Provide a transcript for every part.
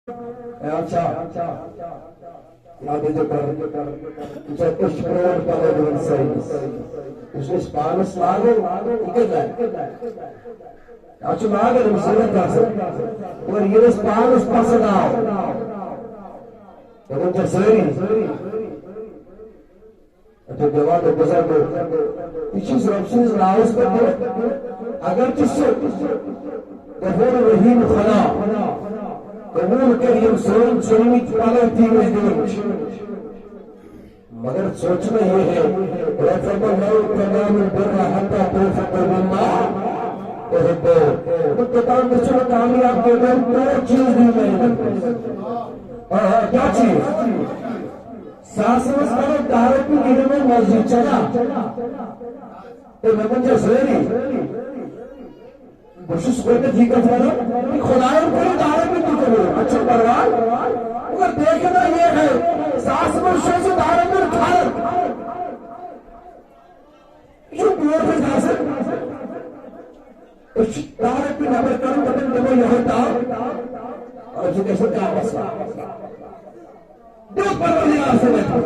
اچھا یاد جو کر جو کچھ پروڈ پہلے دن صحیح اس نے سپانس لاغو اکر لائے اچھا لاغو مسئلہ کاسا اور یہ سپانس پسند آو لیکن جو سری اچھا جواب گزر گو یہ چیز رب سنز راوز پر دے اگر چیز غفور رحیم خدا قبول کریم سون چنی پالتی مجدور مگر سوچنا یہ ہے رفض لو تمام البر حتی توفق بما تحبو متقام بچوں کامیاب کے دن دو چیز دی میں کیا چیز ساسمس کرو دارت کی گرے میں مسجد چلا تو میں مجھے سوری بشش کوئی تو ٹھیک ہے خدای کوئی دارت میں تو کرو اچھا پروان اگر دیکھنا یہ ہے ساسمس سے دارت میں کھارت یہ پیور پر جاسر اس دارت میں نبر کرو بطن دمو یہاں تا اور جو کیسے کیا مسئلہ دو پروردگار سے بیٹھو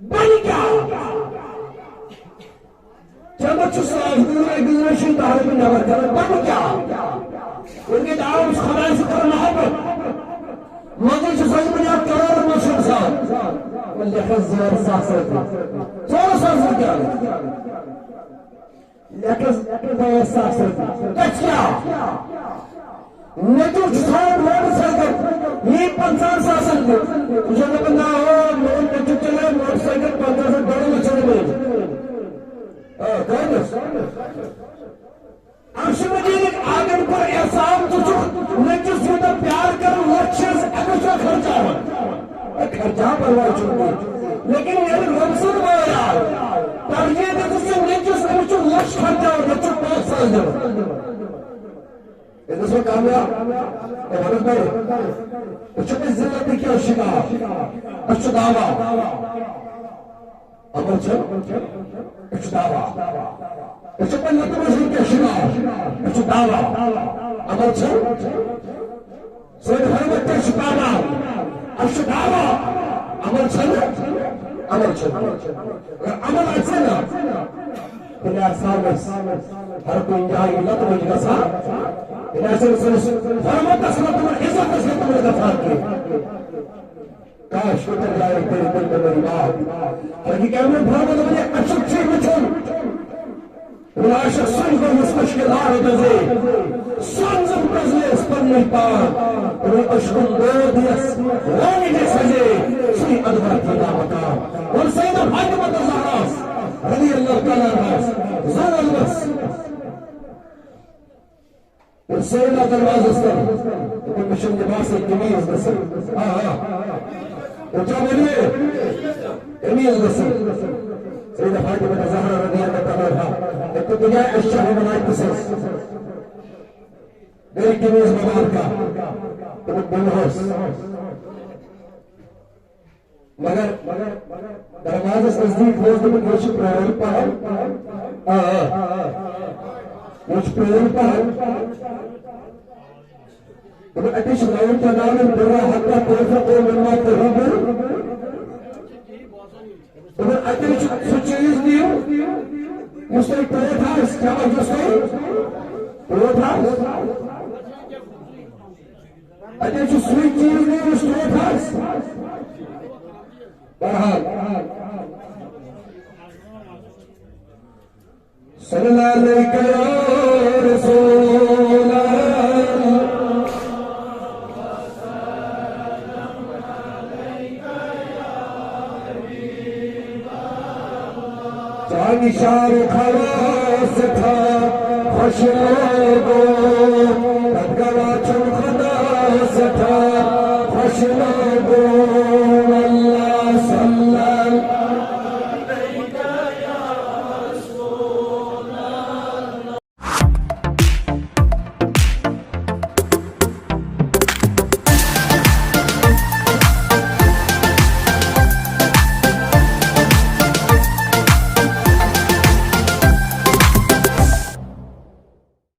بنی کیا جب اچھو ساکھنے گزرشن دارت میں نبر کرو بنی کیا ان کے دعوت اس خدای سے کرو محبت مجھے جو سوچ بنیاد کرو مشہر صاحب لیکن زور ساسر تھی زور ساسر کیا لیکن زور ساسر تھی کچھ کیا نیتو چھوڑ موڑ سائیکل یہ 50 ساسر تھی مجھے بندہ ہو موڑ نیتو چلے موڑ سائیکل 50 سے بڑے مچھر میں عرش مجید آگن پر احسان تو چھو نیتو سیدہ پیار کر لکشز اگشہ خرچہ ہو خرچہ پروائی چھوڑی لیکن یہ رمسن مویا ترجیح دیتا سے نیتو سیدہ لکش خرچہ ہو نیتو 5 سال جو یہ دوسرا کامیاب حضرت بھائی اچھو میں زلت کیا شکا اچھو دعویٰ امر چھو اچھو دعویٰ اچھو میں لطو مجھے کیا شکا اچھو دعویٰ امر چھو سید حرمت کیا شکانا اچھو دعویٰ امر چھو امر چھو امر ایسے نا پھر سامس ہر کوئی جائے لطو مجھے کسا ایسے فرمت اسمت میں عزت اسمت میں دفعہ کی کاش کتر جائے تیری دل میں میری بات لیکن کہ ہمیں فرمت مجھے اشک چھے مچھن ولاشک سن کو مستشکلار دزے سنزم قزلے اس پر نہیں پار انہیں اشکن دو دیس رانی دے سجے سنی ادبر کی نامکا اور سیدہ فاطمہ الزہراس رضی اللہ تعالیٰ عنہ زن الوس والسيدة دروازة السنة يقول مش اللباس الجميز بس وجابوا ليه جميز بس سيدة فاطمة الزهراء رضي الله تعالى عنها كنت جاي الشهر من عيد بسس غير الجميز مباركة تقول بالهوس مگر دروازة نزدیک ہوز تو کچھ پرول پاہم کچھ پرول پاہم ومن أتيش العون تنام البرا حتى تنفقوا مما تحبون ومن أتيش سچیز دیو مستقل پروت ہاس کیا مستقل پروت ہاس أتيش سویت چیز دیو پروت ہاس برحال صلی اللہ علیہ یا رسول نشار خلاص تھا خوش لوگو بدگوا چون خلاص تھا خوش لوگو